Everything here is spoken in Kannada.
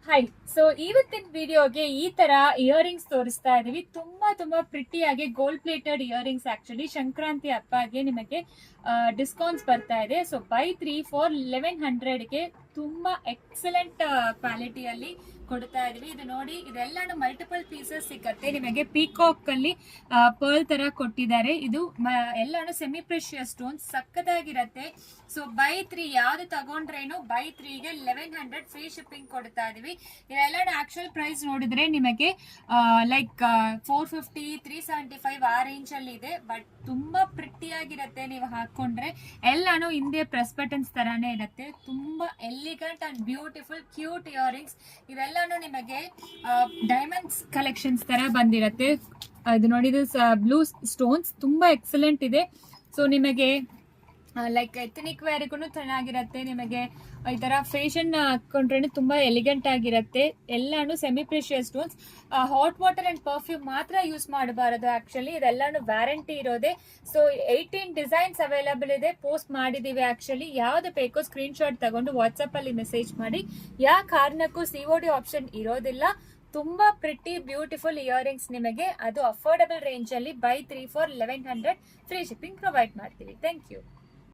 ಹಾಯ್. ಸೊ ಇವತ್ತಿನ ವಿಡಿಯೋಗೆ ಈ ತರ ಇಯರಿಂಗ್ಸ್ ತೋರಿಸ್ತಾ ಇದೀವಿ. ತುಂಬಾ ಪ್ರಿಟಿಯಾಗಿ gold plated earrings. Actually Sankranti ಹಬ್ಬಗೆ ನಿಮಗೆ ಡಿಸ್ಕೌಂಟ್ಸ್ ಬರ್ತಾ ಇದೆ. ಸೊ ಬೈ 3 ಫಾರ್ 1100ಗೆ ತುಂಬಾ ಎಕ್ಸಲೆಂಟ್ ಕ್ವಾಲಿಟಿಯಲ್ಲಿ ಕೊಡ್ತಾ ಇದೀವಿ. ಇದು ನೋಡಿ, ಇದೆಲ್ಲಾನು ಮಲ್ಟಿಪಲ್ ಪೀಸಸ್ ಸಿಕ್ಕತ್ತೆ ನಿಮಗೆ. ಪೀಕಾಕ್ ಅಲ್ಲಿ ಪರ್ಲ್ ತರ ಕೊಟ್ಟಿದ್ದಾರೆ. ಇದು ಎಲ್ಲಾನು ಸೆಮಿ ಪ್ರೆಷಿಯಸ್ ಸ್ಟೋನ್ಸ್, ಸಕ್ಕದಾಗಿರತ್ತೆ. ಸೊ ಬೈ 3 ಯಾವ್ದು ತಗೊಂಡ್ರೇನು ಬೈ 3ಗೆ 1100 ಫ್ರೀ ಶಿಪ್ಪಿಂಗ್ ಕೊಡ್ತಾ ಇದೀವಿ. ಇದೆಲ್ಲ ಆಕ್ಚುಯಲ್ ಪ್ರೈಸ್ ನೋಡಿದ್ರೆ ನಿಮಗೆ ಲೈಕ್ 450 375 ಆ ರೇಂಜ್ ಅಲ್ಲಿ ಇದೆ. ಬಟ್ ತುಂಬಾ ಪ್ರಿಟಿಯಾಗಿರತ್ತೆ ನೀವು ಹಾಕೊಂಡ್ರೆ. ಎಲ್ಲಾನು ಹಿಂದೆ ಪ್ರೆಸ್ ಬಟನ್ಸ್ ತರಾನೇ ಇರುತ್ತೆ. ತುಂಬಾ elegant and beautiful cute earrings. ಇವೆಲ್ಲಾನು ನಿಮಗೆ ಡೈಮಂಡ್ಸ್ ಕಲೆಕ್ಷನ್ಸ್ ತರ ಬಂದಿರತ್ತೆ. ಇದು ನೋಡಿ, ಇದು ಬ್ಲೂ ಸ್ಟೋನ್ಸ್ ತುಂಬಾ ಎಕ್ಸಲೆಂಟ್ ಇದೆ. ಸೊ ನಿಮಗೆ ಲೈಕ್ ಎಥನಿಕ್ ವೇರ್ಗೂ ಚೆನ್ನಾಗಿರತ್ತೆ. ನಿಮಗೆ ಈ ತರ ಫ್ಯಾಷನ್ ಹಾಕೊಂಡ್ರೆ ತುಂಬಾ ಎಲಿಗೆಂಟ್ ಆಗಿರತ್ತೆ. ಎಲ್ಲಾನು semi precious stones. Hot water and perfume ಮಾತ್ರ ಯೂಸ್ ಮಾಡಬಾರದು. ಆಕ್ಚುಲಿ ಇದೆಲ್ಲಾನು ವ್ಯಾರಂಟಿ ಇರೋದೆ. ಸೊ 18 ಡಿಸೈನ್ಸ್ ಅವೈಲಬಲ್ ಇದೆ. ಪೋಸ್ಟ್ ಮಾಡಿದೀವಿ. ಆಕ್ಚುಲಿ ಯಾವ್ದು ಬೇಕೋ ಸ್ಕ್ರೀನ್ ಶಾಟ್ ತಗೊಂಡು ವಾಟ್ಸ್ಆಪ್ ಅಲ್ಲಿ ಮೆಸೇಜ್ ಮಾಡಿ. ಯಾವ ಕಾರಣಕ್ಕೂ COD ಆಪ್ಷನ್ ಇರೋದಿಲ್ಲ. ತುಂಬಾ ಪ್ರಿಟಿ ಬ್ಯೂಟಿಫುಲ್ ಇಯರಿಂಗ್ಸ್ ನಿಮಗೆ ಅದು ಅಫೋರ್ಡಬಲ್ ರೇಂಜ್ ಅಲ್ಲಿ buy 3 for 1100 free shipping provide ಮಾಡ್ತೀವಿ. Thank you.